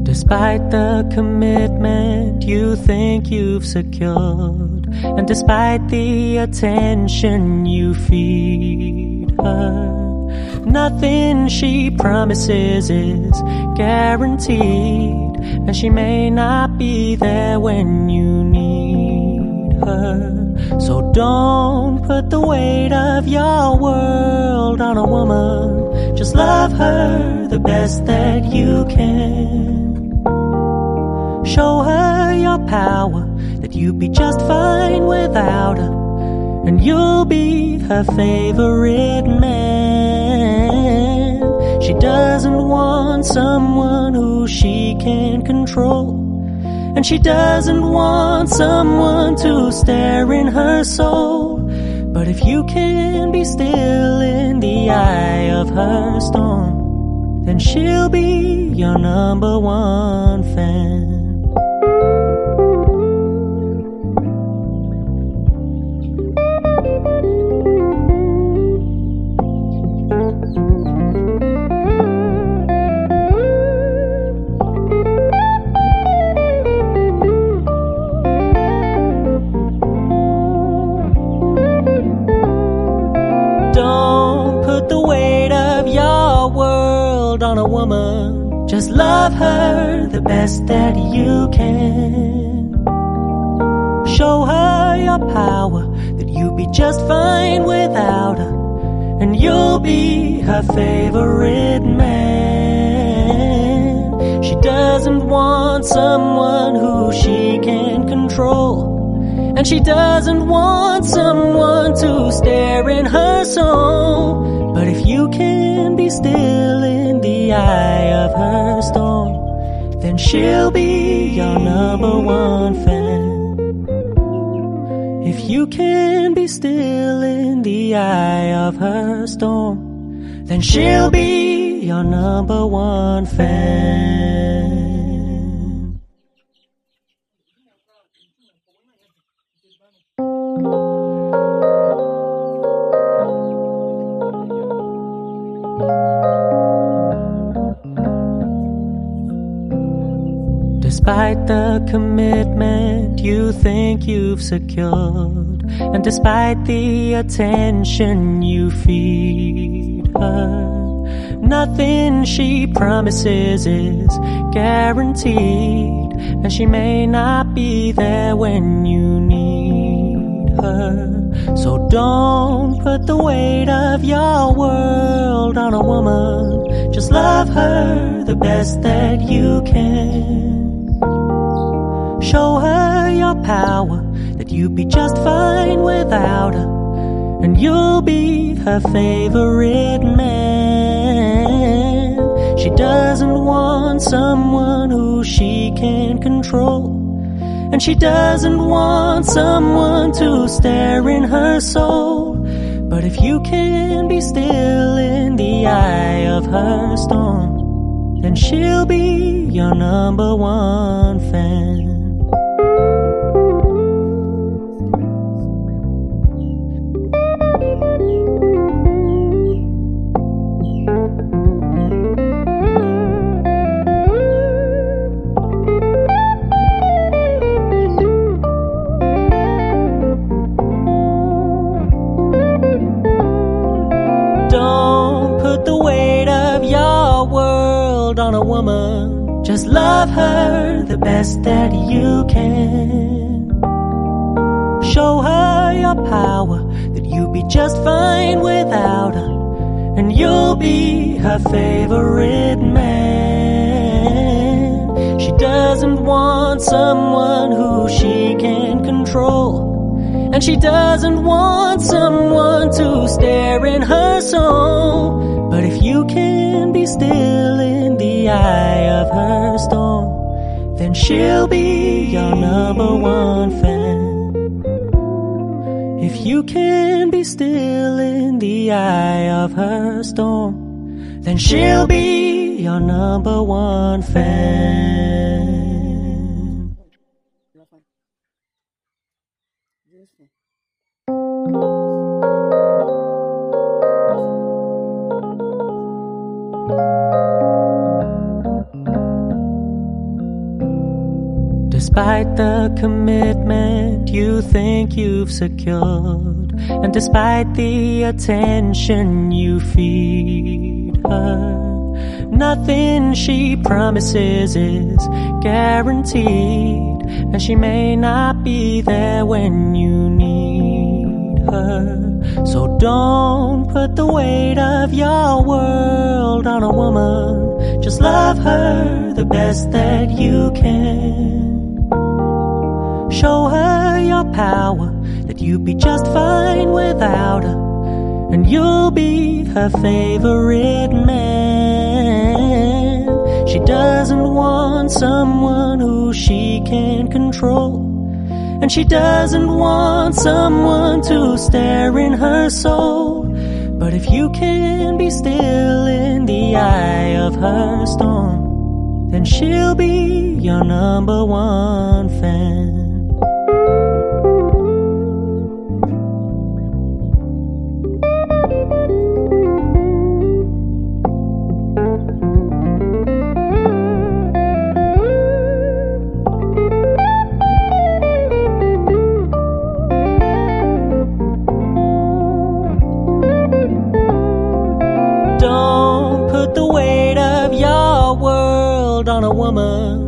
Despite the commitment you think you've secured, and despite the attention you feed her, nothing she promises is guaranteed, and she may not be there when you need her. So don't put the weight of your world on a woman. Just love her the best that you can. Show her your power, that you'd be just fine without her, and you'll be her favorite man. She doesn't want someone who she can control, and she doesn't want someone to stare in her soul. But if you can be still in the eye of her storm, then she'll be your number one fan. Don't put the weight of your world on a woman. Just love her the best that you can. Show her your power, that you'll be just fine without her, and you'll be her favorite man. She doesn't want someone who she can control, and she doesn't want someone to stare in her soul. But if you can be still in the eye of her storm, then she'll be your number one fan. If you can be still in the eye of her storm, then she'll be your number one fan. Despite the commitment you think you've secured, and despite the attention you feed her, nothing she promises is guaranteed, and she may not be there when you need her. So don't put the weight of your world on a woman. Just love her the best that you can. Show her your power, that you'd be just fine without her, and you'll be her favorite man. She doesn't want someone who she can control, and she doesn't want someone to stare in her soul. But if you can be still in the eye of her storm, then she'll be your number one fan. Don't put the weight of your world on a woman. Just love her the best that you can. Show her your power, that you'll be just fine without her, and you'll be her favorite man. She doesn't want someone who she can control, and she doesn't want someone to stare in her soul. But if you can be still in the eye of her storm, then she'll be your number one fan. If you can be still in the eye of her storm, then she'll be your number one fan. Listen. Despite the commitment you think you've secured, and despite the attention you feed her, nothing she promises is guaranteed, and she may not be there when you need her. So don't put the weight of your world on a woman. Just love her the best that you can. Show her your power, that you'd be just fine without her, and you'll be her favorite man. She doesn't want someone who she can control, and she doesn't want someone to stare in her soul. But if you can be still in the eye of her storm, then she'll be your number one fan. Don't put the weight of your world on a woman.